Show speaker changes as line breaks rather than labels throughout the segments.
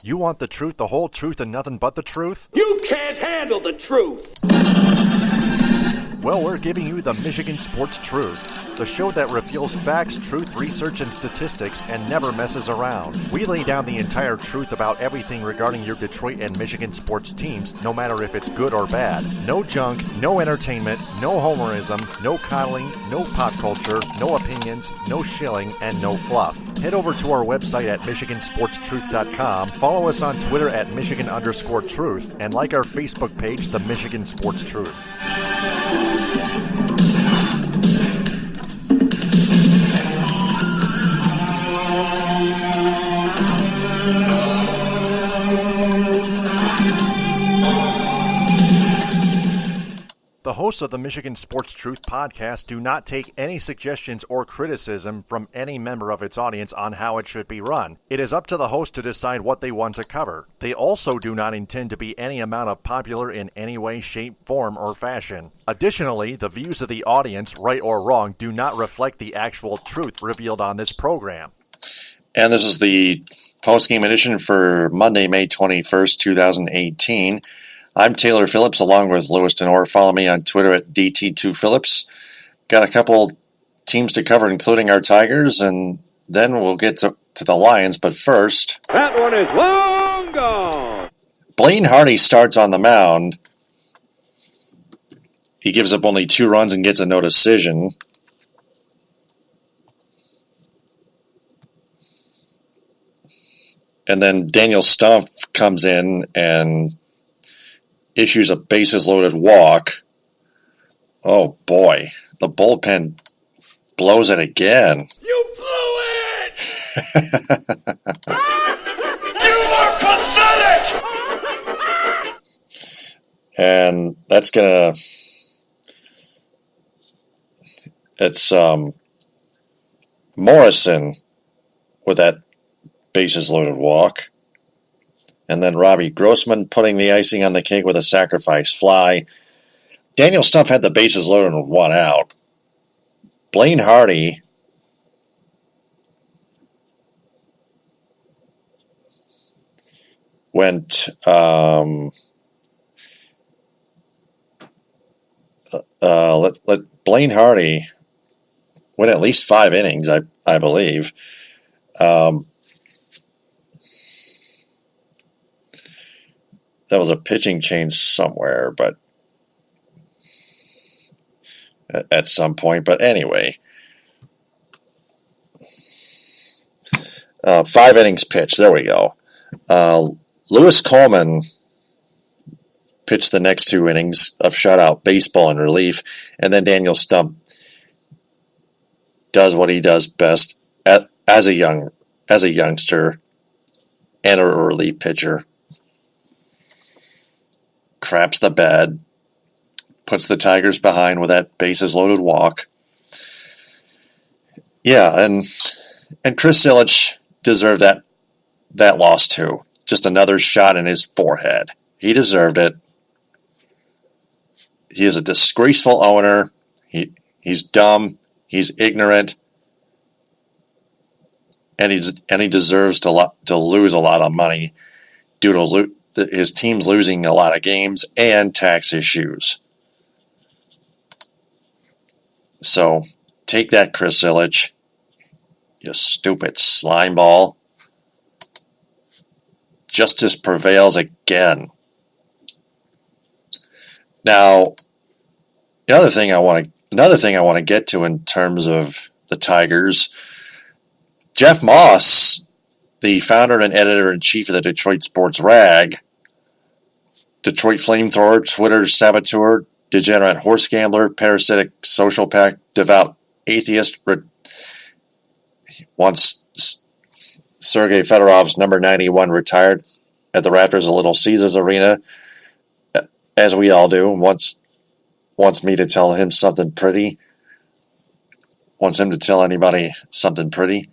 You want the truth, the whole truth, and nothing but the truth?
You can't handle the truth!
Well, we're giving you the Michigan Sports Truth, the show that reveals facts, truth, research, and statistics and never messes around. We lay down the entire truth about everything regarding your Detroit and Michigan sports teams, no matter if it's good or bad. No junk, no entertainment, no homerism, no coddling, no pop culture, no opinions, no shilling, and no fluff. Head over to our website at MichiganSportsTruth.com, follow us on Twitter at Michigan_Truth, and like our Facebook page, The Michigan Sports Truth. The hosts of the Michigan Sports Truth podcast do not take any suggestions or criticism from any member of its audience on how it should be run. It is up to the host to decide what they want to cover. They also do not intend to be any amount of popular in any way, shape, form, or fashion. Additionally, the views of the audience, right or wrong, do not reflect the actual truth revealed on this program.
And this is the postgame edition for Monday, May 21st, 2018. I'm Taylor Phillips along with Louis Tenore. Follow me on Twitter at DT2Phillips. Got a couple teams to cover, including our Tigers, and then we'll get to the Lions. But first,
That one is long gone!
Blaine Hardy starts on the mound. He gives up only 2 runs and gets a no decision. And then Daniel Stumpf comes in and issues a bases-loaded walk. Oh, boy. The bullpen blows it again.
You blew it!
You are pathetic!
And that's going to... It's Morrison with that bases-loaded walk. And then Robbie Grossman putting the icing on the cake with a sacrifice fly. Daniel Stumpf had the bases loaded with 1 out. Blaine Hardy went let Blaine Hardy went at least 5 innings, I believe. That was a pitching change somewhere, but at some point. But anyway, 5 innings pitched. There we go. Lewis Coleman pitched the next 2 innings of shutout baseball in relief, and then Daniel Stumpf does what he does best as a youngster and a relief pitcher. Craps the bed, puts the Tigers behind with that bases-loaded walk. Yeah, and Chris Ilitch deserved that loss too. Just another shot in his forehead. He deserved it. He is a disgraceful owner. He's dumb. He's ignorant, and he deserves to lose a lot of money due to his team's losing a lot of games and tax issues. So, take that, Chris Ilitch. You stupid slime ball. Justice prevails again. Now, another thing I want to get to in terms of the Tigers, Jeff Moss, the founder and editor-in-chief of the Detroit Sports Rag, Detroit flamethrower, Twitter saboteur, degenerate horse gambler, parasitic sociopath, devout atheist, once Sergei Fedorov's number 91 retired at the Raptors of Little Caesars Arena, as we all do, wants me to tell him something pretty, wants him to tell anybody something pretty.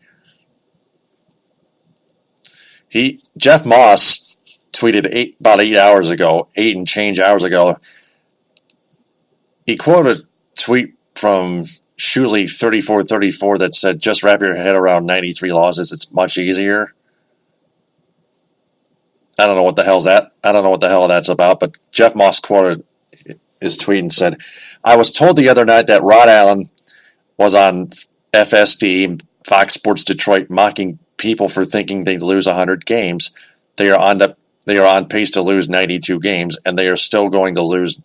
Jeff Moss tweeted about 8 hours ago, 8 and change hours ago. He quoted a tweet from Shuley 3434 that said, "Just wrap your head around 93 losses. It's much easier." I don't know what the hell's that. I don't know what the hell that's about, but Jeff Moss quoted his tweet and said, "I was told the other night that Rod Allen was on FSD, Fox Sports Detroit, mocking people for thinking they'd lose 100 games. They are on pace to lose 92 games, and they are still going to lose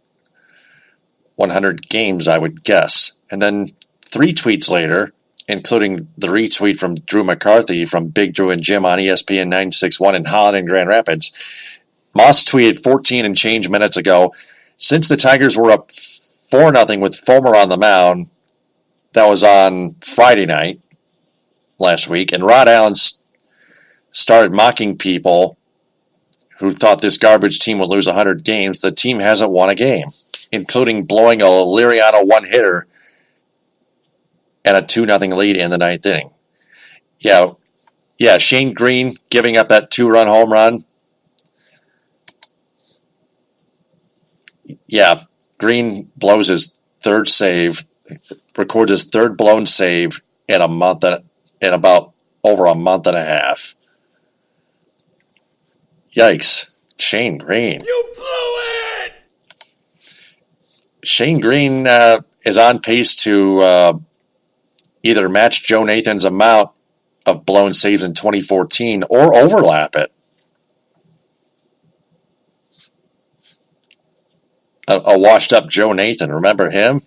100 games, I would guess." And then 3 tweets later, including the retweet from Drew McCarthy from Big Drew and Jim on ESPN 96.1 in Holland and Grand Rapids, Moss tweeted 14 and change minutes ago, "Since the Tigers were up 4-0 with Fulmer on the mound," that was on Friday night last week, "and Rod Allen started mocking people who thought this garbage team would lose 100 games, the team hasn't won a game, including blowing a Liriano one-hitter and a 2-0 lead in the 9th inning. Yeah, Shane Green giving up that 2-run home run. Yeah, Green blows his 3rd save, records his 3rd blown save in about over a month and a half. Yikes. Shane Green.
You blew it!
Shane Green is on pace to either match Joe Nathan's amount of blown saves in 2014 or overlap it. A washed-up Joe Nathan. Remember him?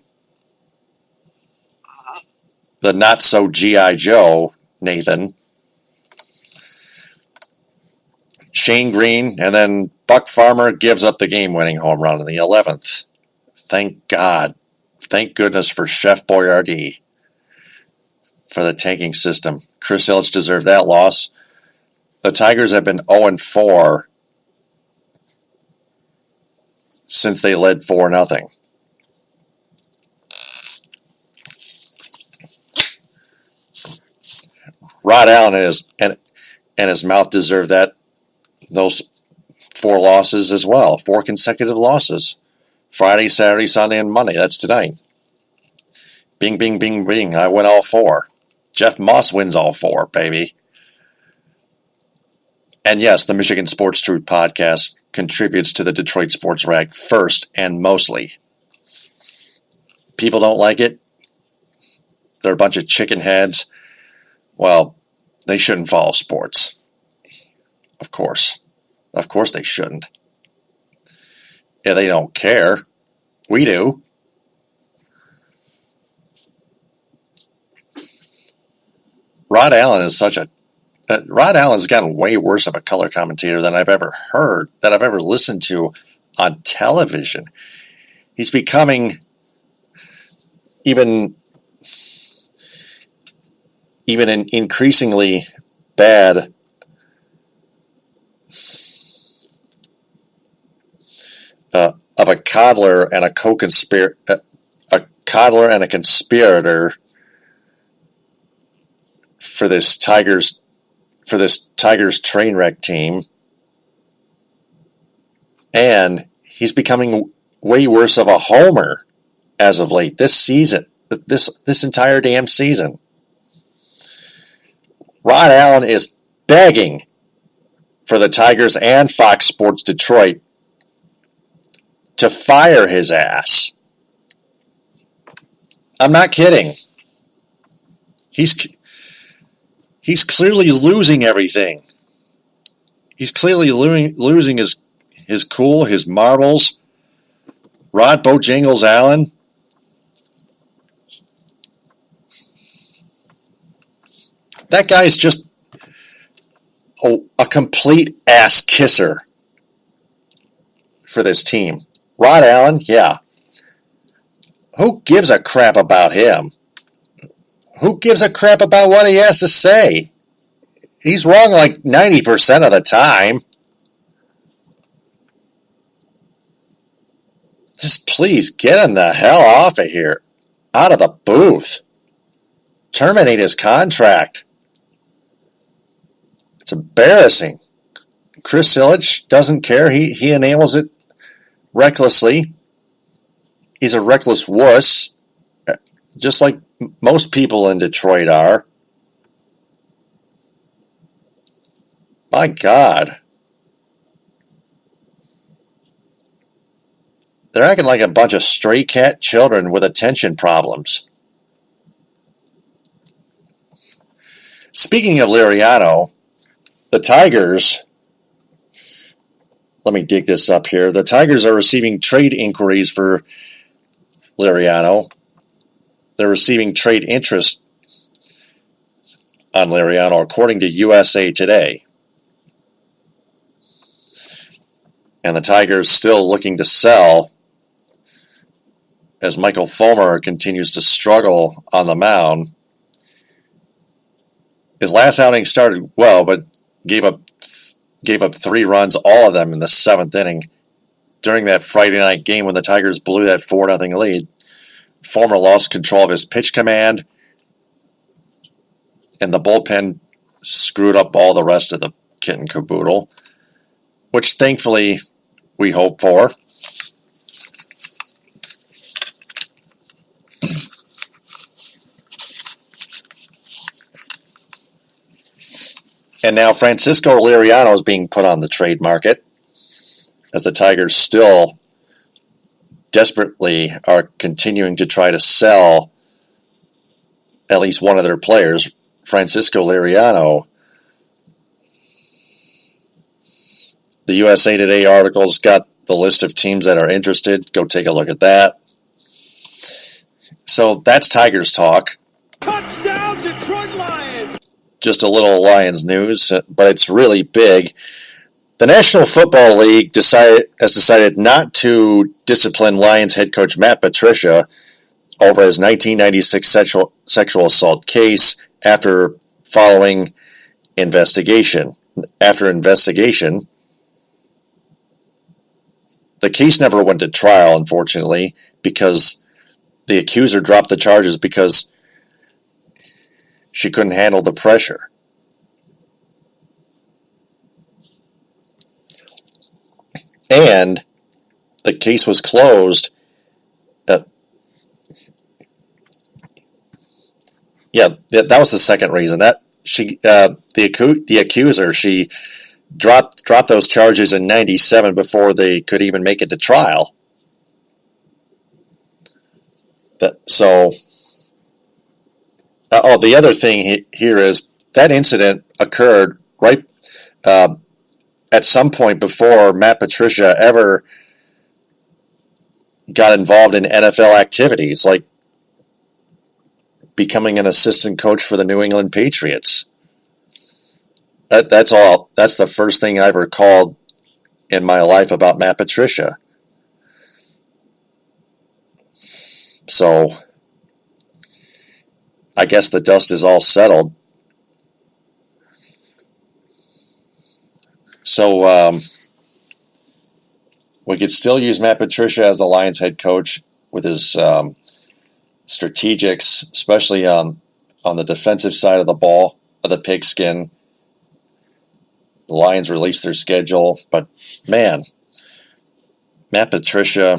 The not-so-G.I. Joe Nathan. Shane Green, and then Buck Farmer gives up the game-winning home run in the 11th. Thank God. Thank goodness for Chef Boyardee for the tanking system. Chris Ilitch deserved that loss. The Tigers have been 0-4 since they led 4-0. Rod Allen and his mouth deserve those 4 losses as well. 4 consecutive losses. Friday, Saturday, Sunday, and Monday. That's tonight. Bing, bing, bing, bing. I win all 4. Jeff Moss wins all 4, baby. And yes, the Michigan Sports Truth podcast contributes to the Detroit Sports Rag first and mostly. People don't like it. They're a bunch of chicken heads. Well, they shouldn't follow sports. Of course. Of course they shouldn't. Yeah, they don't care. We do. Rod Allen has gotten way worse of a color commentator than I've ever heard, that I've ever listened to on television. He's becoming even an increasingly bad of a coddler and a conspirator for this Tigers train wreck team, and he's becoming way worse of a homer as of late this season, this entire damn season. Rod Allen is begging for the Tigers and Fox Sports Detroit to fire his ass. I'm not kidding. He's clearly losing everything. He's clearly losing his cool, his marbles. Rod Bojangles Allen. That guy's just a complete ass kisser for this team. Rod Allen, yeah. Who gives a crap about him? Who gives a crap about what he has to say? He's wrong like 90% of the time. Just please get him the hell off of here. Out of the booth. Terminate his contract. It's embarrassing. Chris Ilitch doesn't care. He enables it recklessly. He's a reckless wuss, just like most people in Detroit are. My God. They're acting like a bunch of stray cat children with attention problems. Speaking of Liriano, the Tigers, let me dig this up here. The Tigers are receiving trade inquiries for Liriano. They're receiving trade interest on Liriano, according to USA Today. And the Tigers still looking to sell as Michael Fulmer continues to struggle on the mound. His last outing started well, but gave up 3 runs, all of them in the 7th inning. During that Friday night game when the Tigers blew that 4-0 lead, Fulmer lost control of his pitch command, and the bullpen screwed up all the rest of the kit and caboodle, which thankfully we hope for. And now Francisco Liriano is being put on the trade market as the Tigers still desperately are continuing to try to sell at least one of their players, Francisco Liriano. The USA Today article's got the list of teams that are interested. Go take a look at that. So that's Tigers talk.
Touchdown, Detroit Lions!
Just a little Lions news, but it's really big. The National Football League has decided not to discipline Lions head coach Matt Patricia over his 1996 sexual assault case after investigation. After investigation, the case never went to trial, unfortunately, because the accuser dropped the charges because she couldn't handle the pressure. And the case was closed. That was the second reason. That the accuser, she dropped those charges in '97 before they could even make it to trial. The other thing here is that incident occurred right at some point before Matt Patricia ever got involved in NFL activities, like becoming an assistant coach for the New England Patriots. That's all. That's the first thing I've recalled in my life about Matt Patricia. So I guess the dust is all settled. So we could still use Matt Patricia as the Lions head coach with his strategics, especially on the defensive side of the ball, of the pigskin. The Lions released their schedule, but man, Matt Patricia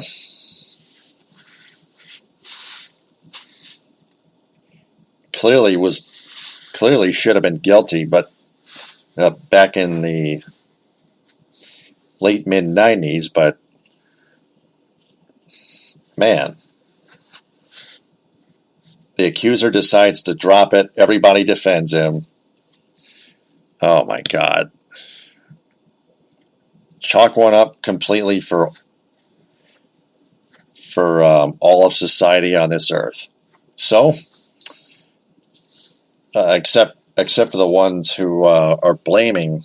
clearly should have been guilty, but back in the late mid-90s, but man, the accuser decides to drop it. Everybody defends him. Oh my God. Chalk one up completely for all of society on this earth. So, except for the ones who are blaming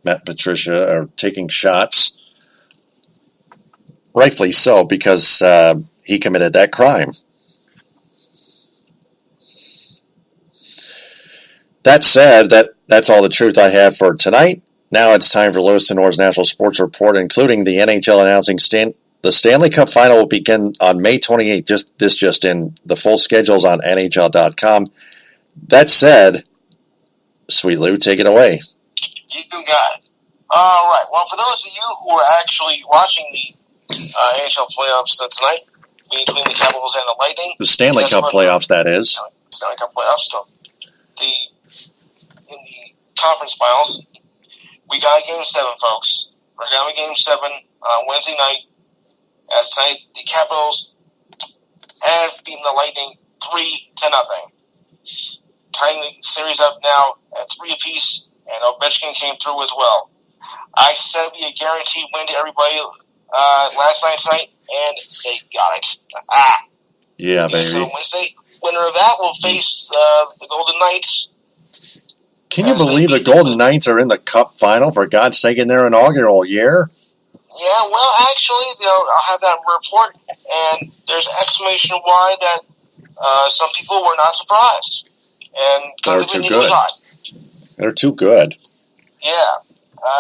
Matt Patricia or taking shots, rightfully so, because he committed that crime. That said, that's all the truth I have for tonight. Now it's time for Louis Tenore's National Sports Report, including the NHL announcing the Stanley Cup Final will begin on May 28th. Just in. The full schedule's on NHL.com. That said, Sweet Lou, take it away.
You got it. All right. Well, for those of you who are actually watching the NHL playoffs tonight, between the Capitals and the Lightning,
the Stanley Cup playoffs, that is.
Stanley Cup playoffs. So in the conference finals, we got Game 7, folks. We're going to Game 7 Wednesday night As tonight, the Capitals have beaten the Lightning 3-0. Tying the series up now at 3 apiece, and Ovechkin came through as well. I said it would be a guaranteed win to everybody last night tonight, and they got it.
Yeah, baby.
So Wednesday, winner of that will face the Golden Knights.
Can you believe the Golden Knights are in the Cup final, for God's sake, in their inaugural year?
Yeah, well, actually, I'll have that report, and there's an explanation why that some people were not surprised. And
they're too good. They're too good.
Yeah,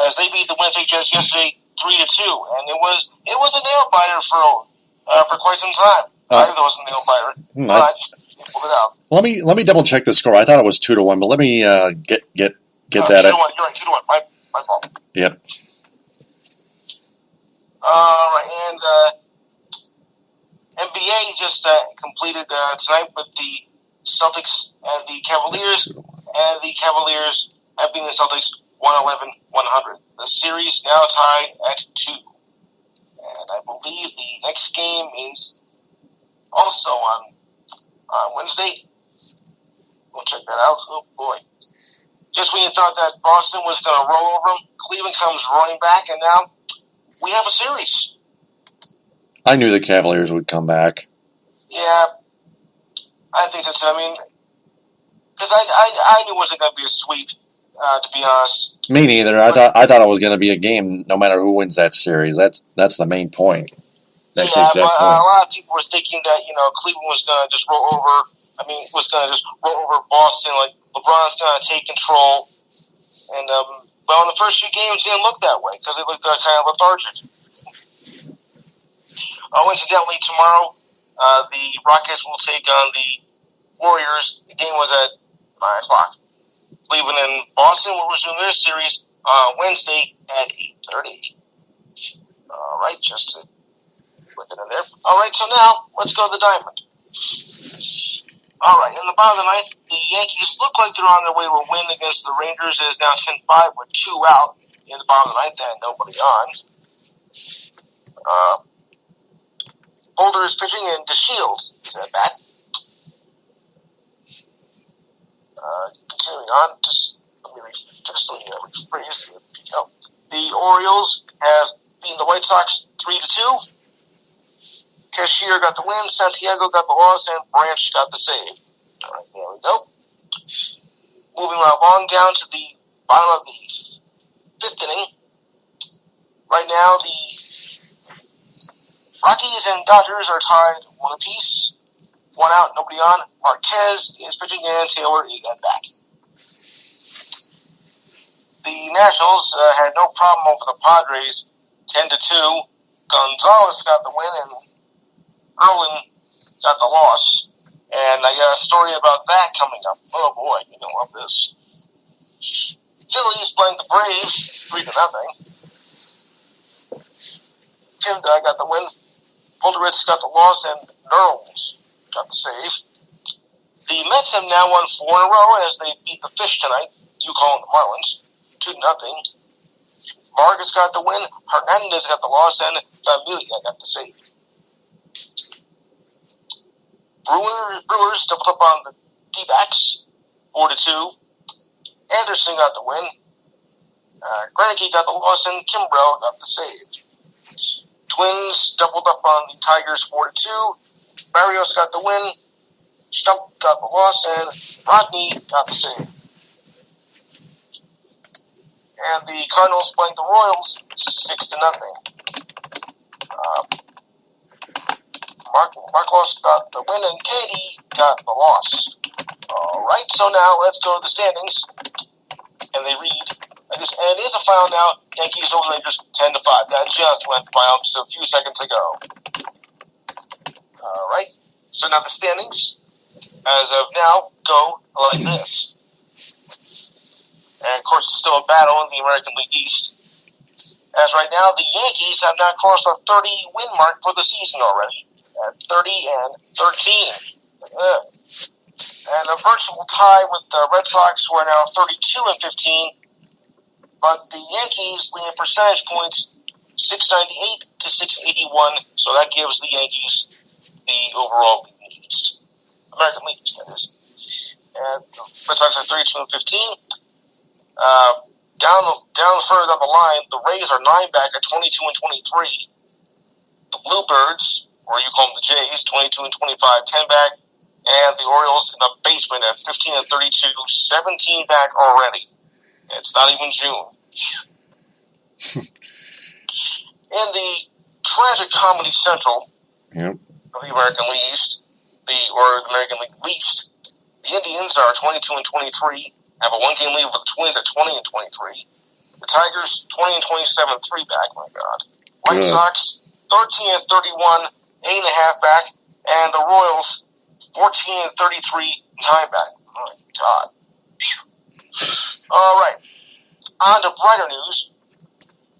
as they beat the Winnipeg Jets yesterday 3-2, and it was a nail biter for quite some time. I thought it was a nail biter, but they pulled it out.
Let me double check the score. I thought it was 2-1, but let me get that.
2-1. You're right, 2-1. My fault.
Yep.
And NBA just completed tonight with the Celtics and the Cavaliers, and the Cavaliers have beaten the Celtics 111-100. The series now tied at 2. And I believe the next game is also on Wednesday. We'll check that out. Oh, boy. Just when you thought that Boston was going to roll over them, Cleveland comes roaring back, and now we have a series.
I knew the Cavaliers would come back.
Yeah, I think so too. I mean, because I knew it wasn't going to be a sweep, to be honest.
Me neither. I thought it was going to be a game no matter who wins that series. That's the main point. That's the exact point.
A lot of people were thinking that Cleveland was going to just roll over. Was going to just roll over Boston. Like LeBron's going to take control. And well, in the first few games, it didn't look that way because it looked kind of lethargic. Incidentally, tomorrow the Rockets will take on the Warriors. The game was at 9 o'clock. Cleveland and Boston will resume their series on Wednesday at 8:30. All right, just to put that in there. All right, so now let's go to the Diamond. All right, in the bottom of the ninth, the Yankees look like they're on their way to a win against the Rangers. It is now 10-5 with 2 out in the bottom of the ninth and nobody on. Holder is pitching and DeShields is at bat. Continuing on, let me rephrase. The Orioles have beaten the White Sox 3-2. Cashier got the win, Santiago got the loss, and Branch got the save. All right, there we go. Moving right along down to the bottom of the 5th inning. Right now, the Rockies and Dodgers are tied 1 apiece. 1 out, nobody on. Marquez is pitching, and Taylor is at bat. The Nationals had no problem over the Padres, 10-2. Gonzalez got the win, and Erwin got the loss. And I got a story about that coming up. Oh boy, you're going to love this. Phillies playing the Braves 3-0. Pimda got the win. Polderitz got the loss, and Knurls got the save. The Mets have now won 4 in a row as they beat the Fish tonight. You call them the Marlins. 2-0. Vargas got the win. Hernandez got the loss, and Familia got the save. Brewers doubled up on the D-backs, 4-2. Anderson got the win. Greinke got the loss, and Kimbrell got the save. Twins doubled up on the Tigers, 4-2. Barrios got the win. Stump got the loss, and Rodney got the save. And the Cardinals playing the Royals 6-0. Marcos got the win, and Katie got the loss. All right, so now let's go to the standings. And they read, and it is a final now. Yankees over the Rangers 10-5. That just went final just a few seconds ago. All right, so now the standings, as of now, go like this. And, of course, it's still a battle in the American League East. As right now, the Yankees have now crossed the 30-win mark for the season already, at 30-13. And a virtual tie with the Red Sox, who are now 32-15. But the Yankees lead in percentage points 698 to 681. So that gives the Yankees the overall lead in the East. American League East, that is. And the Red Sox are 32 and 15. Down further down the line, the Rays are 9 back at 22 and 23. The Bluebirds, or you call them the Jays, 22 and 25, 10 back. And the Orioles in the basement at 15 and 32, 17 back already. It's not even June. In the tragic comedy central of the American League East, or the American League Least, the Indians are 22 and 23, have a one-game lead with the Twins at 20 and 23. The Tigers, 20 and 27, 3 back, my God. White Sox, 13 and 31, 8.5 back. And the Royals, 14 and 33, 9 back. My God. All right. On to brighter news.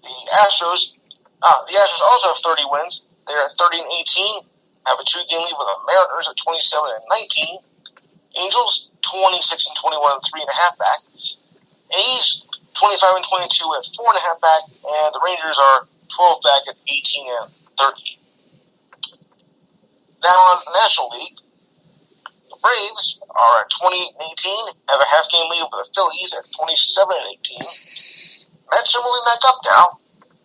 The Astros also have 30 wins. They're at 30 and 18, have a 2-game lead with the Mariners at 27 and 19. Angels, 26 and 21 and 3.5 back. A's, 25 and 22 at 4.5 back. And the Rangers are 12 back at 18 and 30. Now on to the National League. The Braves are at 28 and 18, have a half-game lead over the Phillies at 27 and 18. Mets are moving back up now,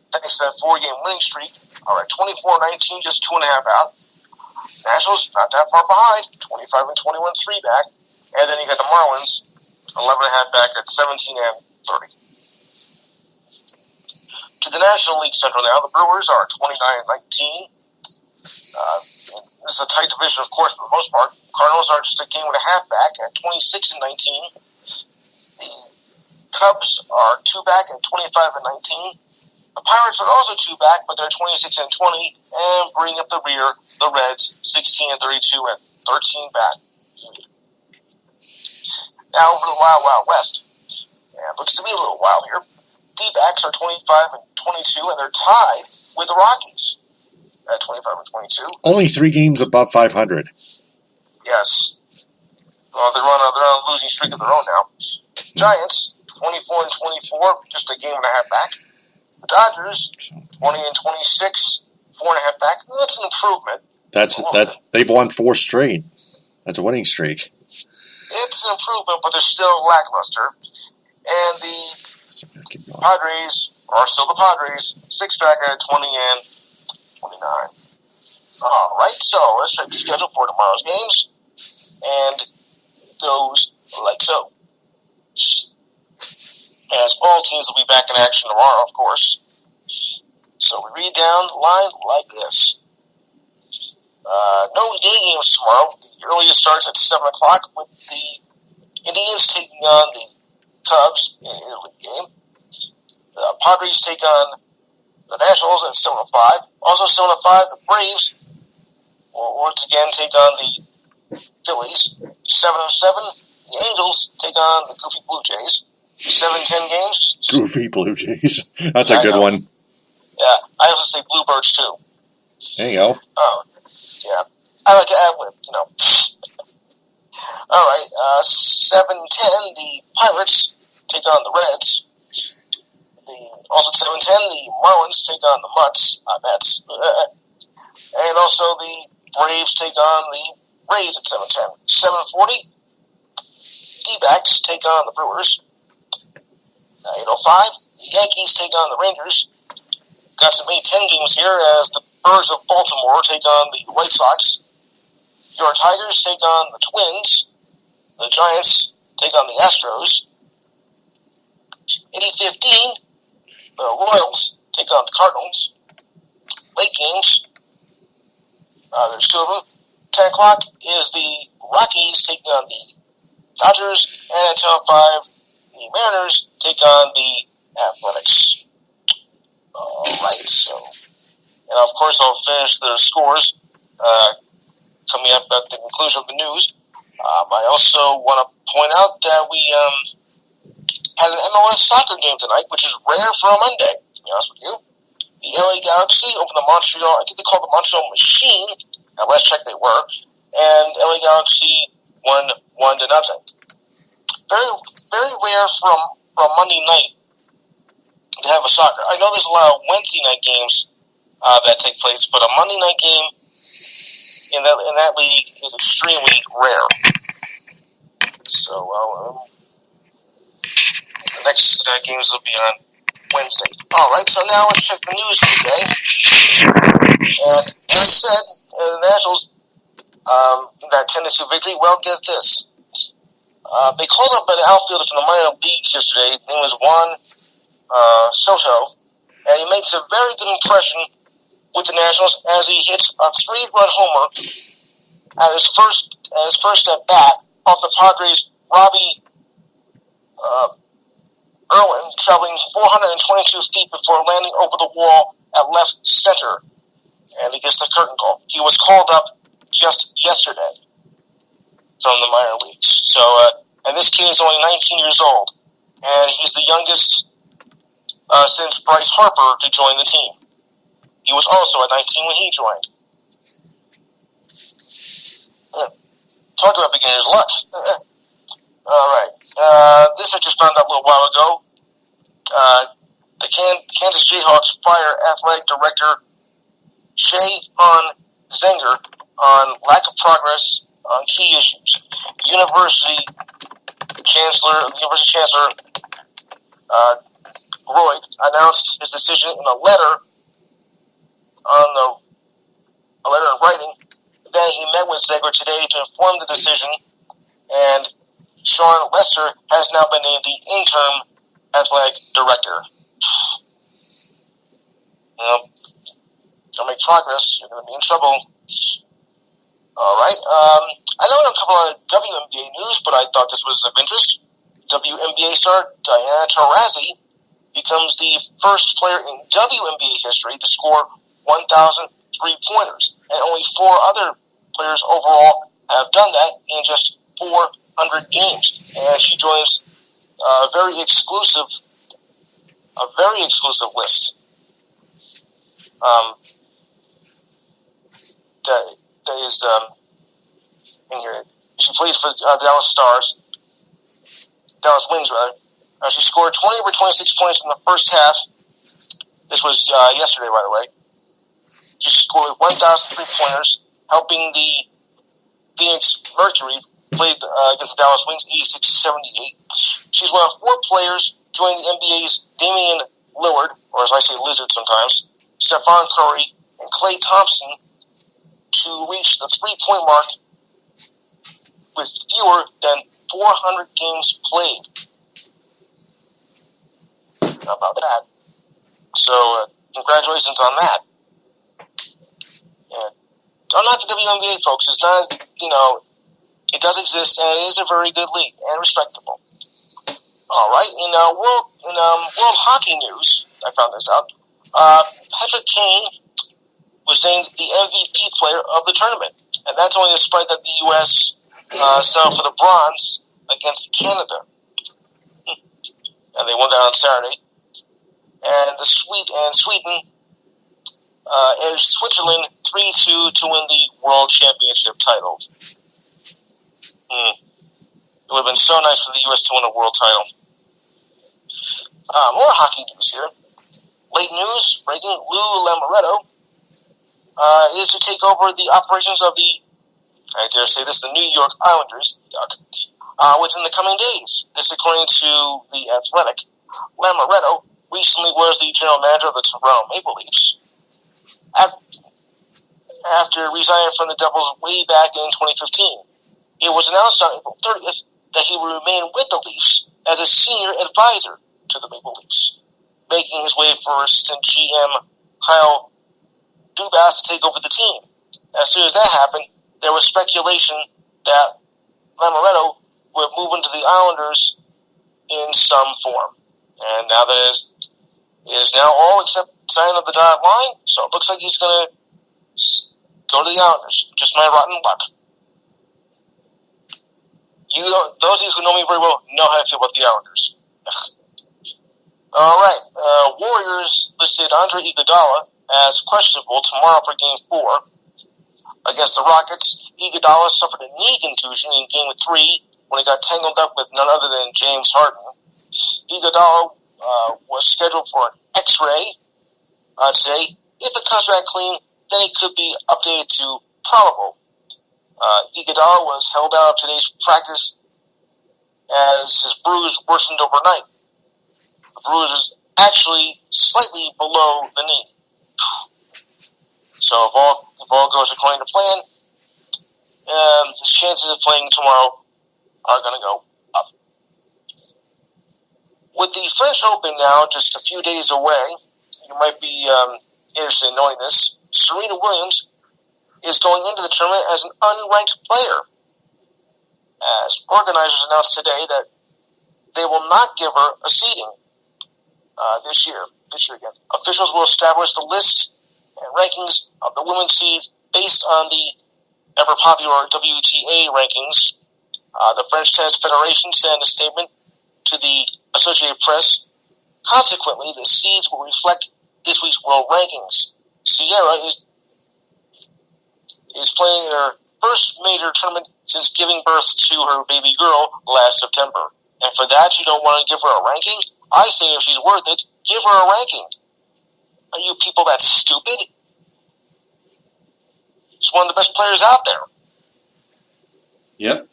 thanks to that 4-game winning streak, are at 24 and 19, just 2.5 out. Nationals, not that far behind, 25 and 21, 3 back. And then you got the Marlins, 11.5 back at 17 and 30. To the National League Central now, the Brewers are 29 and 19. This is a tight division, of course, for the most part. Cardinals are just a game and a half back at 26 and 19. The Cubs are 2 back at 25 and 19. The Pirates are also 2 back, but they're 26 and 20, and bringing up the rear, the Reds, 16 and 32 and 13 back. Now over to the Wild Wild West. And it looks to be a little wild here. D-backs are 25 and 22, and they're tied with the Rockies at 25 and 22.
Only 3 games above 500.
Yes. Well, they're on a losing streak of their own now. Giants, 24 and 24, just a game and a half back. The Dodgers, 20 and 26, 4.5 back. That's an improvement. They've won 4 straight. That's a winning streak. It's an improvement, but they're still lackluster. And the Padres are still the Padres, 6 back at 20 and 29. All right, so let's check the schedule for tomorrow's games. And it goes like so. As all teams will be back in action tomorrow, of course. So we read down the line like this. No day games tomorrow. The earliest starts at 7 o'clock with the Indians taking on the Cubs in an early game. The Padres take on the Nationals at 7:05. Also 7:05, the Braves will once again take on the Phillies. 7:07, the Angels take on the Goofy Blue Jays. 7:10 games.
Goofy Blue Jays. That's a good one.
Yeah, I also say Bluebirds too.
There you go.
Oh, yeah. I like to ad lib, you know. All right, 7:10, the Pirates take on the Reds. Also at 7:10, the Marlins take on the Mets. And also the Braves take on the Rays at 7:10. 7:40, D-backs take on the Brewers. 8:05, the Yankees take on the Rangers. Got some 8-10 games here as the Birds of Baltimore take on the White Sox. Your Tigers take on the Twins. The Giants take on the Astros. 8:15, the Royals take on the Cardinals. Late games, there's 2 of them. 10 o'clock is the Rockies taking on the Dodgers. And at 10:05, the Mariners take on the Athletics. All right, so, and of course I'll finish the scores coming up at the conclusion of the news. I also want to point out that we had an MLS soccer game tonight, which is rare for a Monday, to be honest with you. The LA Galaxy over the Montreal, I think they call it the Montreal Machine. At last check they were. And LA Galaxy won 1-0. Very, very rare for a Monday night to have a soccer. I know there's a lot of Wednesday night games that take place, but a Monday night game in that league is extremely rare. So the next games will be on Wednesday. All right, so now let's check the news for the day. And as I said, the Nationals, that 10-2 victory. Well, get this. They called up an outfielder from the minor leagues yesterday. His name was Juan Soto, and he makes a very good impression with the Nationals as he hits a 3-run homer at his first at bat off the Padres' Robbie Irwin, traveling 422 feet before landing over the wall at left center, and he gets the curtain call. He was called up just yesterday from the minor leagues. So, and this kid is only 19 years old, and he's the youngest since Bryce Harper to join the team. He was also at 19 when he joined. Talk about beginner's luck. All right. This I just found out a little while ago. The Kansas Jayhawks fire athletic director Shea Han Zenger on lack of progress on key issues. University Chancellor Roy announced his decision in a letter in writing. Then he met with Zenger today to inform the decision, and Sean Lester has now been named the interim athletic director. Don't make progress, you're going to be in trouble. All right. I know a couple of WNBA news, but I thought this was of interest. WNBA star Diana Taurasi becomes the first player in WNBA history to score 1,000 3-pointers, and only 4 other players overall have done that in just 400 games. And she joins a very exclusive list. That is in here. She plays for the Dallas Wings, rather. She scored 20 over 26 points in the first half. This was yesterday, by the way. She scored 1,000 3-pointers, helping the Phoenix Mercury play against the Dallas Wings 86-78. She's one of 4 players joining the NBA's Damian Lillard, or as I say, Lizard sometimes, Stephon Curry, and Klay Thompson to reach the 3-point mark with fewer than 400 games played. How about that? So, congratulations on that. Yeah. Don't knock the WNBA, folks. It's not, it does exist, and it is a very good league and respectable. All right, in world hockey news, I found this out. Patrick Kane was named the MVP player of the tournament, and that's only despite that the U.S. settled for the bronze against Canada, and they won that on Saturday. And Sweden edged Switzerland 3-2 to win the World Championship title. It would have been so nice for the U.S. to win a world title. More hockey news here. Late news, breaking, Lou Lamoriello is to take over the operations of the, I dare say this, the New York Islanders, within the coming days. This according to The Athletic. Lamoriello recently was the general manager of the Toronto Maple Leafs. After resigning from the Devils way back in 2015. It was announced on April 30th that he would remain with the Leafs as a senior advisor to the Maple Leafs, making his way for assistant GM Kyle Dubas to take over the team. As soon as that happened, there was speculation that Lamoriello would move into the Islanders in some form. And now that it is now all except sign of the dotted line, so it looks like he's going to go to the Islanders. Just my rotten luck. Those of you who know me very well know how I feel about the Islanders. All right. Warriors listed Andre Iguodala as questionable tomorrow for Game 4 against the Rockets. Iguodala suffered a knee contusion in Game 3 when he got tangled up with none other than James Harden. Iguodala was scheduled for an X-ray today. If it comes back clean, then it could be updated to probable. Iguodala was held out of today's practice as his bruise worsened overnight. The bruise is actually slightly below the knee. So if all goes according to plan, his chances of playing tomorrow are going to go up. With the French Open now just a few days away, you might be interested in knowing this, Serena Williams is going into the tournament as an unranked player. As organizers announced today that they will not give her a seeding this year again. Officials will establish the list and rankings of the women's seeds based on the ever-popular WTA rankings. The French Tennis Federation sent a statement to the Associated Press. Consequently, the seeds will reflect this week's world rankings. Sierra is playing their first major tournament since giving birth to her baby girl last September. And for that, you don't want to give her a ranking? I say if she's worth it, give her a ranking. Are you people that stupid? She's one of the best players out there.
Yep.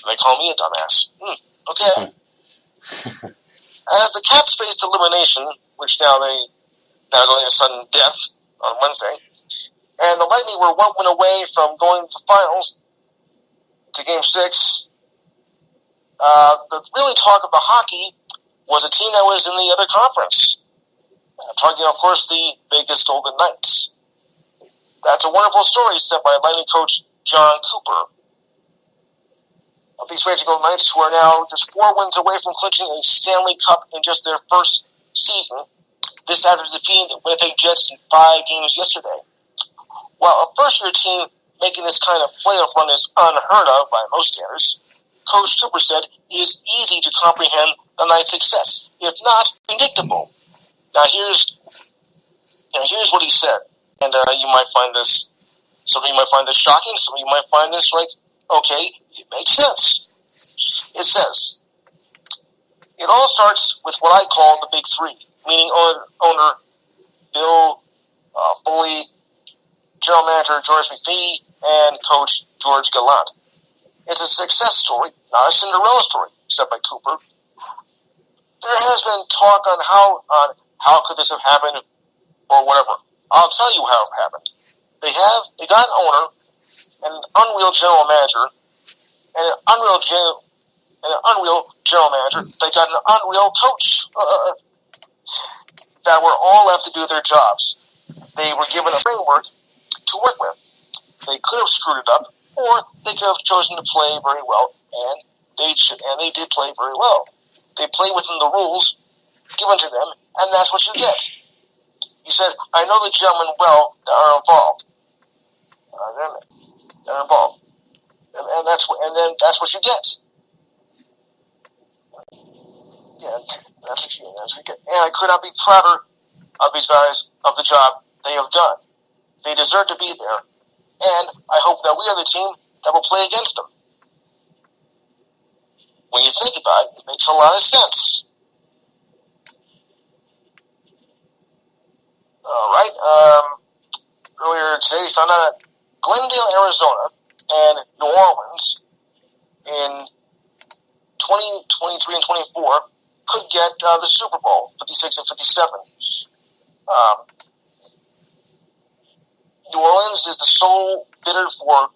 They call me a dumbass. Okay. As the Caps faced elimination, which now going to sudden death on Wednesday, and the Lightning were one win away from going to the finals to Game 6, the really talk of the hockey was a team that was in the other conference. Talking, of course, the Vegas Golden Knights. That's a wonderful story set by Lightning coach John Cooper. These Vegas Golden Knights, who are now just 4 wins away from clinching a Stanley Cup in just their first season, this after defeating the Winnipeg Jets in 5 games yesterday. While a first-year team making this kind of playoff run is unheard of by most standards, Coach Cooper said it is easy to comprehend the Knights' success, if not predictable. Now here's what he said, and you might find this. Some of you might find this shocking. Some of you might find this like, okay, it makes sense. It says, it all starts with what I call the big three, meaning owner Bill Foley, general manager George McPhee, and coach George Gallant. It's a success story, not a Cinderella story, said by Cooper. There has been talk on how could this have happened or whatever. I'll tell you how it happened. They got an owner and an unreal general manager and an unreal general manager. They got an unreal coach that were all left to do their jobs. They were given a framework to work with. They could have screwed it up, or they could have chosen to play very well, and they did play very well. They play within the rules given to them, and that's what you get. He said, I know the gentlemen well that are involved. They're involved. And that's what you get. Yeah, that's what you get. And I could not be prouder of these guys, of the job they have done. They deserve to be there. And I hope that we are the team that will play against them. When you think about it, it makes a lot of sense. All right. Earlier today, we found out that Glendale, Arizona, and New Orleans in 2023 and 24 could get the Super Bowl, 56 and 57. New Orleans is the sole bidder for.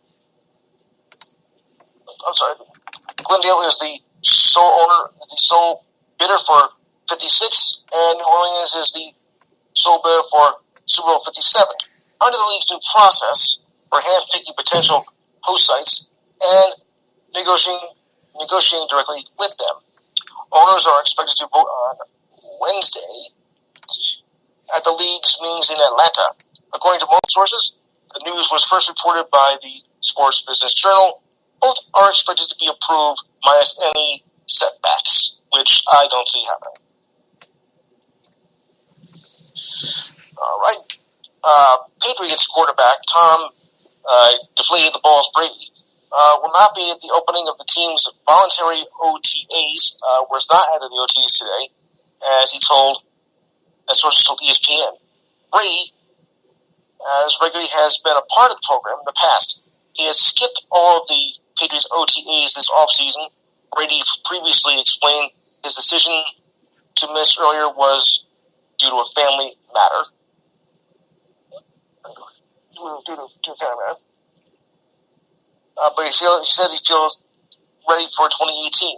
Glendale is the sole bidder for 56, and New Orleans is the sole bidder for Super Bowl 57. Under the league's new process for handpicking potential host sites and negotiating directly with them, owners are expected to vote on Wednesday at the league's meetings in Atlanta. According to most sources, the news was first reported by the Sports Business Journal. Both are expected to be approved minus any setbacks, which I don't see happening. All right. Patriots quarterback Tom deflated the ball's Brady will not be at the opening of the team's voluntary OTAs, was not at the OTAs today, as sources told ESPN. Brady, as regularly has been a part of the program in the past, he has skipped all of the Patriots OTAs this offseason. Brady previously explained his decision to miss earlier was due to a family matter. But he says he feels ready for 2018.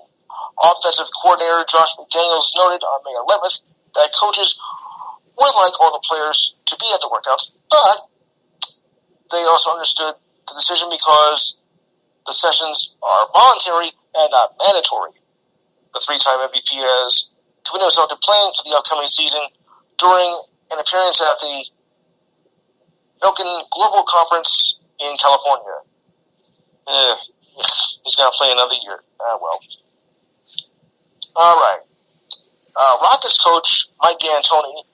Offensive coordinator Josh McDaniels noted on May 11th that coaches would like all the players to be at the workouts, but they also understood the decision because the sessions are voluntary and not mandatory. The three-time MVP has committed himself to playing for the upcoming season during an appearance at the Milken Global Conference in California. He's going to play another year. Well. All right. Rockets coach Mike D'Antoni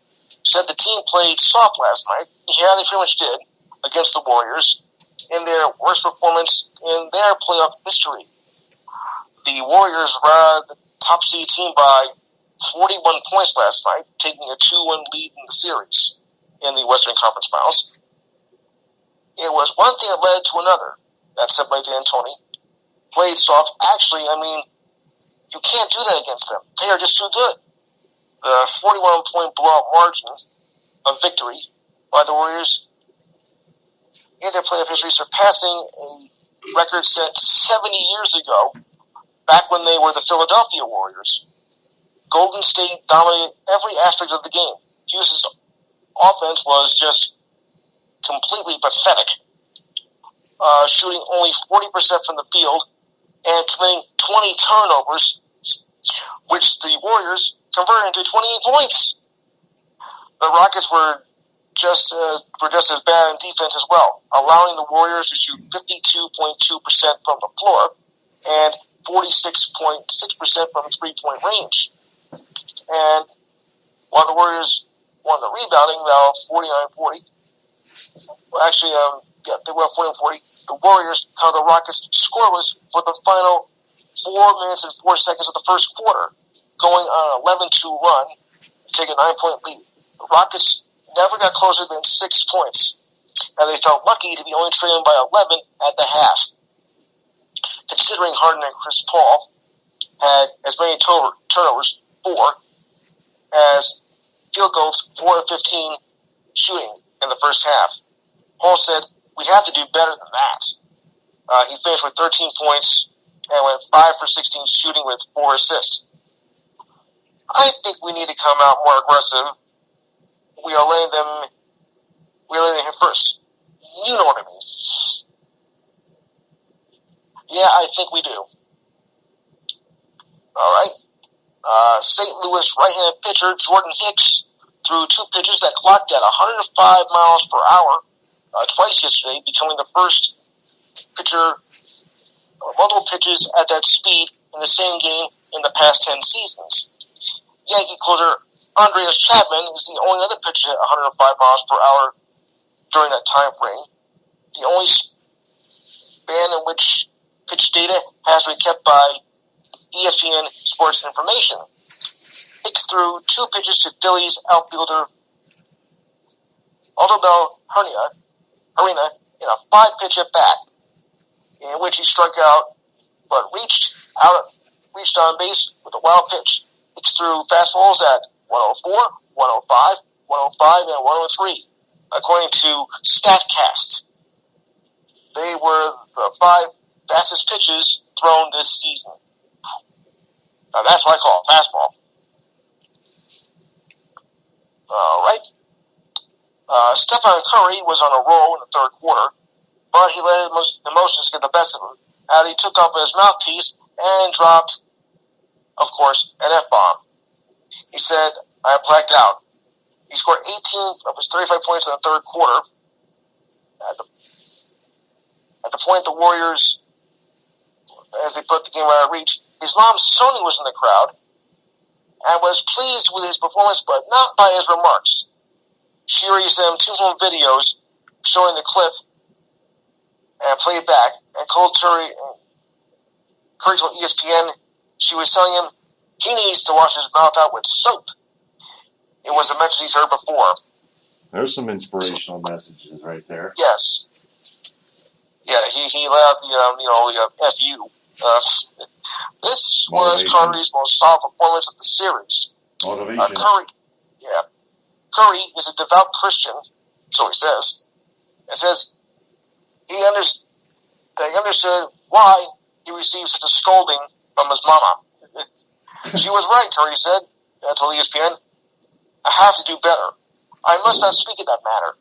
said the team played soft last night. Yeah, they pretty much did against the Warriors in their worst performance in their playoff history. The Warriors ran the top seed team by 41 points last night, taking a 2-1 lead in the series in the Western Conference Finals. It was one thing that led to another. That's said by D'Antoni. Played soft. Actually, you can't do that against them. They are just too good. The 41-point blowout margin of victory by the Warriors in their playoff history, surpassing a record set 70 years ago, back when they were the Philadelphia Warriors. Golden State dominated every aspect of the game. Houston's offense was just completely pathetic, shooting only 40% from the field and committing 20 turnovers, which the Warriors converted into 28 points. The Rockets were just as bad in defense as well, allowing the Warriors to shoot 52.2% from the floor and 46.6% from three-point range. And while the Warriors won the rebounding, now 49-40. Well, actually, they were 40-40. The Warriors, how the Rockets' score was for the final 4 minutes and 4 seconds of the first quarter, going on an 11-2 run, taking a 9-point lead. The Rockets never got closer than 6 points, and they felt lucky to be only trailing by 11 at the half. Considering Harden and Chris Paul had as many turnovers, 4, as field goals, 4 of 15 shooting in the first half. Paul said, "We have to do better than that." He finished with 13 points and went 5 for 16 shooting with 4 assists. I think we need to come out more aggressive. We are letting them hit first. You know what I mean. Yeah, I think we do. All right. St. Louis right-handed pitcher Jordan Hicks threw 2 pitches that clocked at 105 miles per hour twice yesterday, becoming the first pitcher multiple pitches at that speed in the same game in the past 10 seasons. Yankee closer Andreas Chapman is the only other pitcher at 105 miles per hour during that time frame. The only span in which pitch data has been kept by ESPN Sports Information. Hicks threw 2 pitches to Phillies outfielder Aldobel Herrera in a 5-pitch at-bat, in which he struck out but reached on base with a wild pitch. Hicks threw fastballs at 104, 105, 105, and 103, according to StatCast. They were the 5 fastest pitches thrown this season. Now that's what I call a fastball. All right. Stephen Curry was on a roll in the third quarter, but he let emotions get the best of him as he took off his mouthpiece and dropped, of course, an F-bomb. He said, "I blacked out." He scored 18 of his 35 points in the third quarter. At the point the Warriors, as they put the game out of reach, his mom, Sony, was in the crowd and was pleased with his performance, but not by his remarks. She raised them 2 home videos showing the clip and play it back. And Curry told ESPN she was telling him he needs to wash his mouth out with soap. It was a message he's heard before.
There's some inspirational messages right there.
Yes. Yeah, he let out the F-U. This was Curry's most solid performance of the series.
Motivation.
Curry is a devout Christian, so he says. It says he understood why he received such a scolding from his mama. She was right, Curry said, told ESPN. I have to do better. I must not speak in that matter.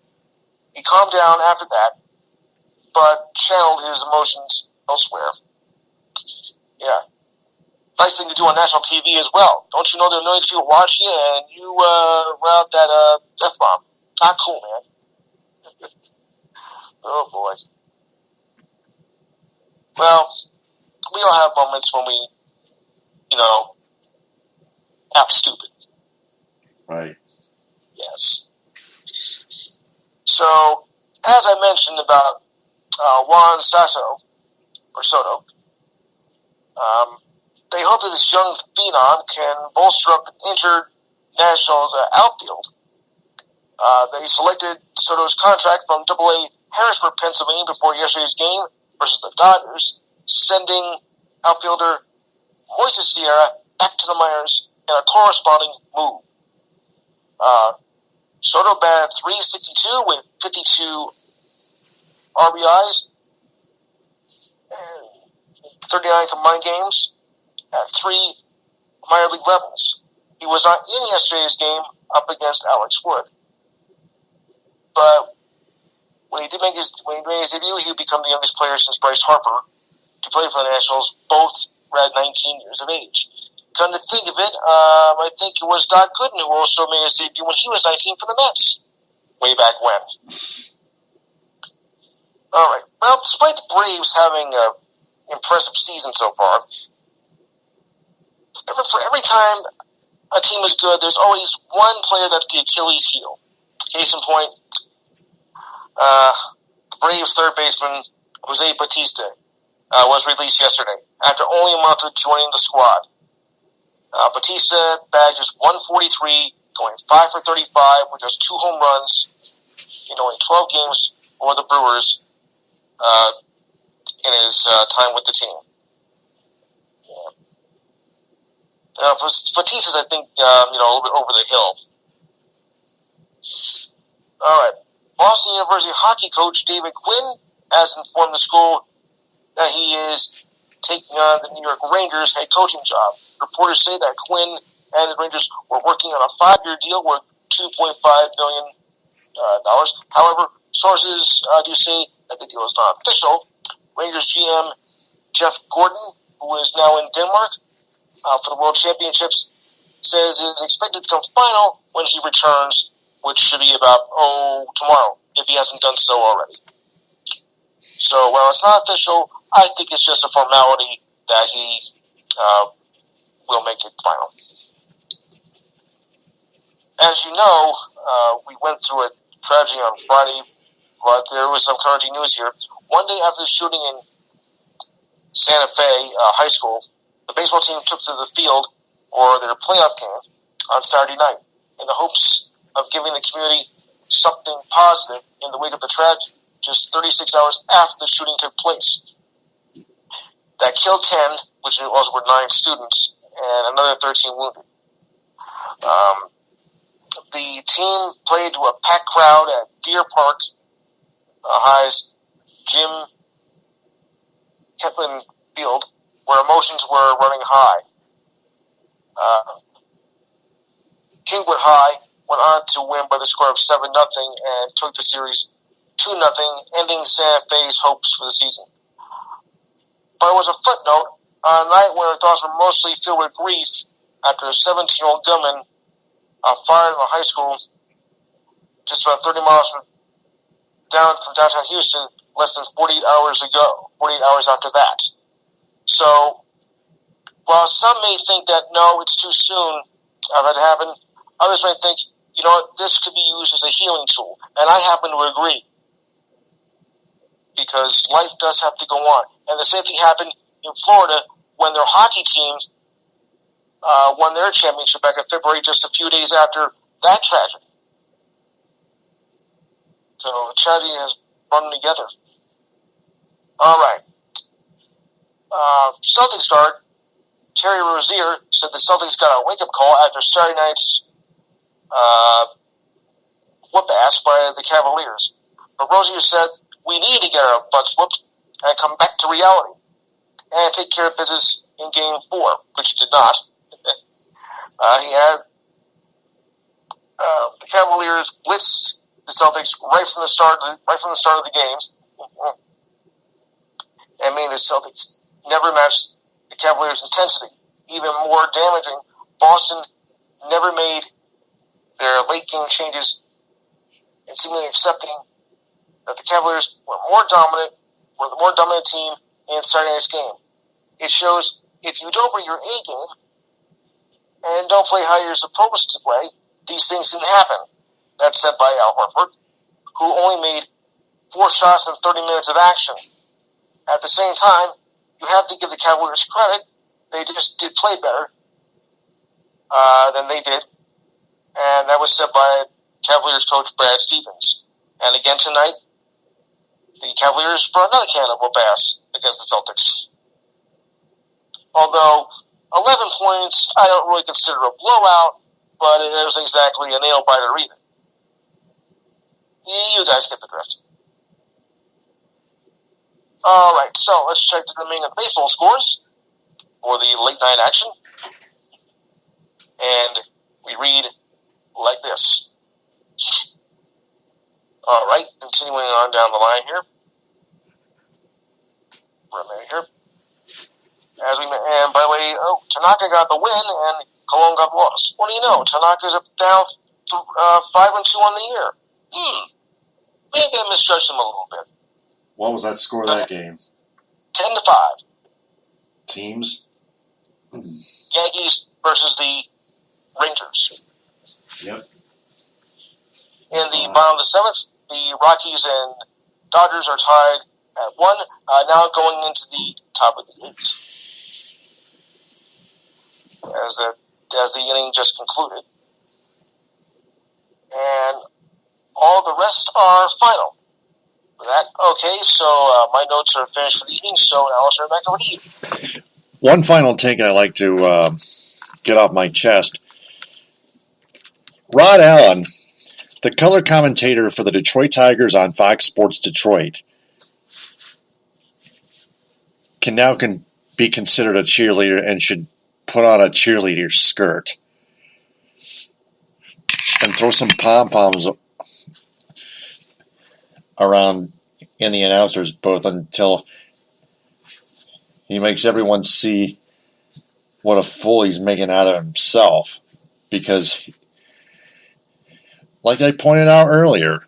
He calmed down after that, but channeled his emotions elsewhere. Yeah. Nice thing to do on national TV as well. Don't you know there are millions of people watching you and you let out that F-bomb? Not cool, man. Oh, boy. Well, we all have moments when we, act stupid.
Right.
Yes. So, as I mentioned about Juan Soto, they hope that this young phenom can bolster up an injured Nationals outfield. They selected Soto's contract from AA Harrisburg, Pennsylvania before yesterday's game versus the Dodgers, sending outfielder Moises Sierra back to the minors in a corresponding move. Soto batted .362 with 52 RBIs, and 39 combined games at 3 minor league levels. He was not in yesterday's game up against Alex Wood, but when he made his debut, he would become the youngest player since Bryce Harper to play for the Nationals, both were at 19 years of age. Come to think of it, I think it was Doc Gooden who also made his debut when he was 19 for the Mets, way back when. All right. Well, despite the Braves having an impressive season so far, for every time a team is good, there's always one player that's the Achilles heel. Case in point, the Braves third baseman Jose Bautista was released yesterday after only a month of joining the squad. Bautista bagged just 143, going 5 for 35 with just 2 home runs in only 12 games for the Brewers in his time with the team. Bautista's, I think, a little bit over the hill. All right. Boston University hockey coach David Quinn has informed the school that he is taking on the New York Rangers head coaching job. Reporters say that Quinn and the Rangers were working on a 5-year deal worth $2.5 million. However, sources do say that the deal is not official. Rangers GM Jeff Gordon, who is now in Denmark for the World Championships, says it is expected to become final when he returns, which should be about, tomorrow, if he hasn't done so already. So, while it's not official, I think it's just a formality that he will make it final. As you know, we went through a tragedy on Friday, but there was some encouraging news here. One day after the shooting in Santa Fe High School, the baseball team took to the field for their playoff game on Saturday night in the hopes of giving the community something positive in the wake of the tragedy just 36 hours after the shooting took place. That killed 10, which also were 9 students, and another 13 wounded. The team played to a packed crowd at Deer Park High's Jim Ketlin Field, where emotions were running high. Kingwood High went on to win by the score of 7-0 and took the series 2-0, ending Santa Fe's hopes for the season. But it was a footnote on a night when our thoughts were mostly filled with grief after a 17-year-old gunman fired in the high school just about 30 miles from downtown Houston less than 48 hours after that. So, while some may think that, no, it's too soon of it to happen, others might think, this could be used as a healing tool. And I happen to agree. because life does have to go on. And the same thing happened in Florida when their hockey team won their championship back in February, just a few days after that tragedy. So the tragedy has run together. All right. Celtics guard Terry Rozier said the Celtics got a wake-up call after Saturday night's whoop-ass by the Cavaliers. But Rozier said, we need to get our butts whooped and come back to reality and take care of business in Game 4, which he did not. He had the Cavaliers blitz the Celtics right from the start of the games, and made the Celtics never match the Cavaliers' intensity. Even more damaging, Boston never made their late game changes and seemingly accepting that the Cavaliers were the more dominant team in Saturday night's game. It shows if you don't bring your A game and don't play how you're supposed to play, these things can happen. That's said by Al Horford, who only made 4 shots in 30 minutes of action. At the same time, you have to give the Cavaliers credit. They just did play better than they did. And that was said by Cavaliers coach Brad Stevens. And again tonight, the Cavaliers brought another can of whoop-ass against the Celtics. Although 11 points, I don't really consider a blowout, but it wasn't exactly a nail-biter either. You guys get the drift. All right, so let's check the remaining baseball scores for the late-night action. And we read like this. All right, continuing on down the line here. For a minute here. And by the way, Tanaka got the win and Cologne got the loss. What do you know? Tanaka's down 5-2 on the year. Maybe I misjudged him a little bit.
What was that score of that game?
10-5.
Teams?
Yankees versus the Rangers.
Yep.
In the bottom of the 7th, the Rockies and Dodgers are tied at 1, now going into the top of the 8th. As the inning just concluded. And all the rest are final. Okay, so my notes are finished for the evening, so now I'll turn it back over to you.
One final take I'd like to get off my chest. Rod Allen, the color commentator for the Detroit Tigers on Fox Sports Detroit, can now be considered a cheerleader and should put on a cheerleader skirt and throw some pom-poms around in the announcer's booth until he makes everyone see what a fool he's making out of himself. Because, like I pointed out earlier,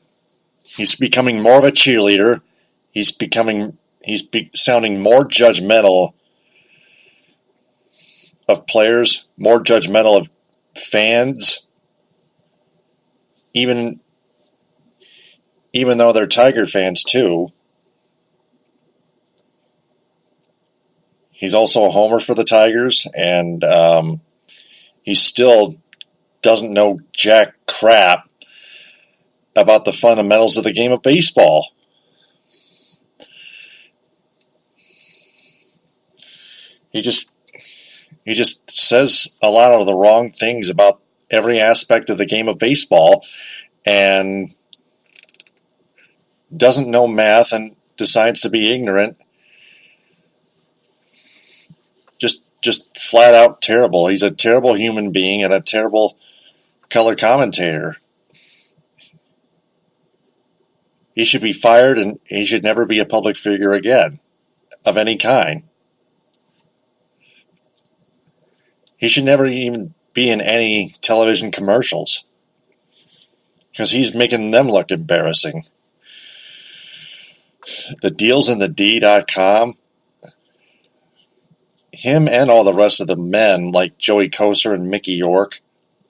he's becoming more of a cheerleader. He's sounding more judgmental of players, more judgmental of fans, even though they're Tiger fans too. He's also a homer for the Tigers, and he still doesn't know jack crap about the fundamentals of the game of baseball. He just says a lot of the wrong things about every aspect of the game of baseball, and doesn't know math and decides to be ignorant. Just flat out terrible. He's a terrible human being and a terrible color commentator. He should be fired, and he should never be a public figure again of any kind. He should never even be in any television commercials because he's making them look embarrassing. The deals in the D.com, him and all the rest of the men like Joey Koser and Mickey York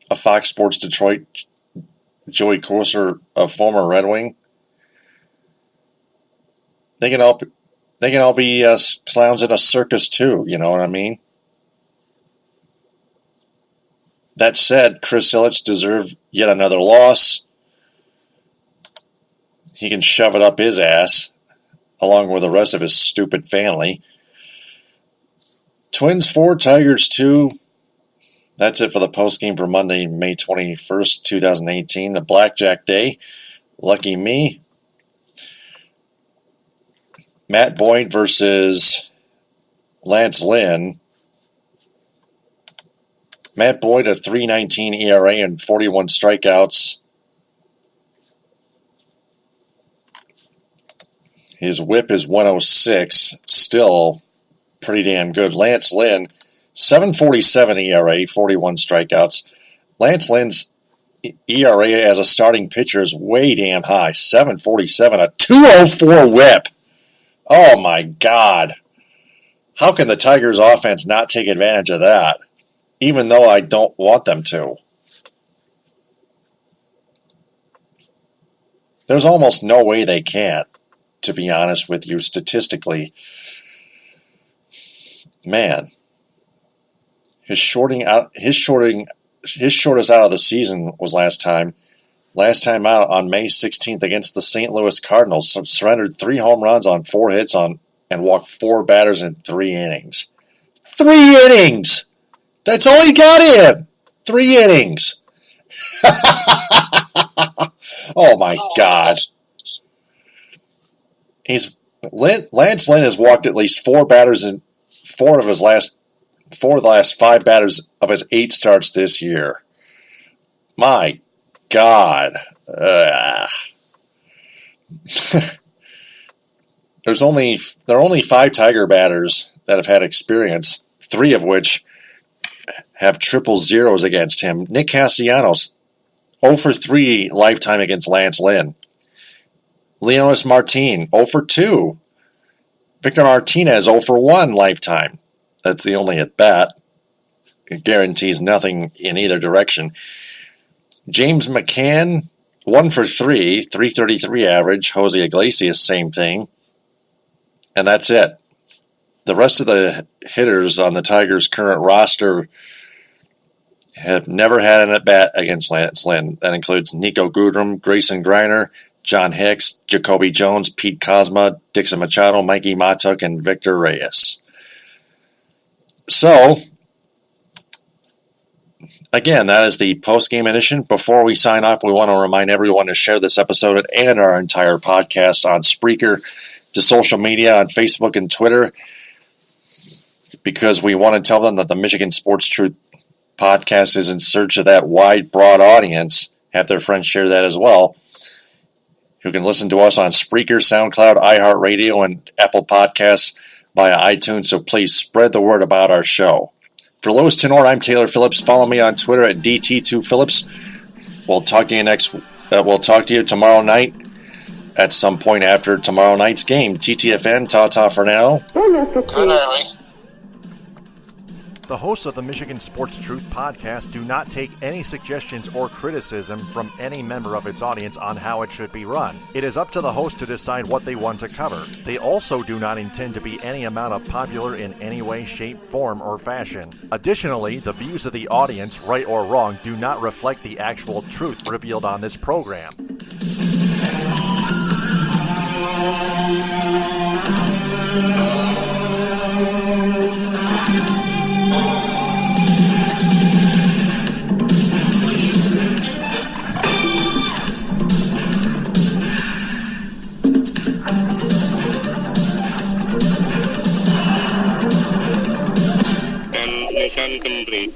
of Fox Sports Detroit, Joey Koser, a former Red Wing, They can all be clowns in a circus too. You know what I mean? That said, Chris Ilitch deserved yet another loss. He can shove it up his ass, along with the rest of his stupid family. Twins 4, Tigers 2. That's it for the postgame for Monday, May 21st, 2018, the Blackjack Day. Lucky me. Matt Boyd versus Lance Lynn. Matt Boyd, a 3.19 ERA and 41 strikeouts. His whip is 106, still pretty damn good. Lance Lynn, 7.47 ERA, 41 strikeouts. Lance Lynn's ERA as a starting pitcher is way damn high, 7.47, a 2.04 whip. Oh my God. How can the Tigers offense not take advantage of that? Even though I don't want them to. There's almost no way they can't, to be honest with you, statistically. Man. His shortest out of the season was last time. Last time out on May 16th against the St. Louis Cardinals. Surrendered 3 home runs on 4 hits and walked 4 batters in 3 innings. 3 innings! That's all he got in! 3 innings! Oh my God. Lance Lynn has walked at least 4 batters in 4 of the last 5 batters of his 8 starts this year. My God. There are only 5 Tiger batters that have had experience, 3 of which have triple zeros against him. Nick Castellanos, 0 for 3 lifetime against Lance Lynn. Leonis Martin, 0 for 2. Victor Martinez, 0 for 1 lifetime. That's the only at bat. It guarantees nothing in either direction. James McCann, 1 for 3, 333 average. Jose Iglesias, same thing. And that's it. The rest of the hitters on the Tigers' current roster have never had an at-bat against Lance Lynn. That includes Nico Goodrum, Grayson Greiner, John Hicks, Jacoby Jones, Pete Cosma, Dixon Machado, Mikey Matuk, and Victor Reyes. So, again, that is the post-game edition. Before we sign off, we want to remind everyone to share this episode and our entire podcast on Spreaker, to social media on Facebook and Twitter, because we want to tell them that the Michigan Sports Truth podcast is in search of that wide, broad audience. Have their friends share that as well. You can listen to us on Spreaker, SoundCloud, iHeartRadio, and Apple Podcasts via iTunes, so please spread the word about our show. For Louis Tenore, I'm Taylor Phillips. Follow me on Twitter at DT2Phillips. We'll talk to you tomorrow night at some point after tomorrow night's game. TTFN, ta-ta for now.
Good night, Lee.
The hosts of the Michigan Sports Truth podcast do not take any suggestions or criticism from any member of its audience on how it should be run. It is up to the host to decide what they want to cover. They also do not intend to be any amount of popular in any way, shape, form, or fashion. Additionally, the views of the audience, right or wrong, do not reflect the actual truth revealed on this program.
Mission complete.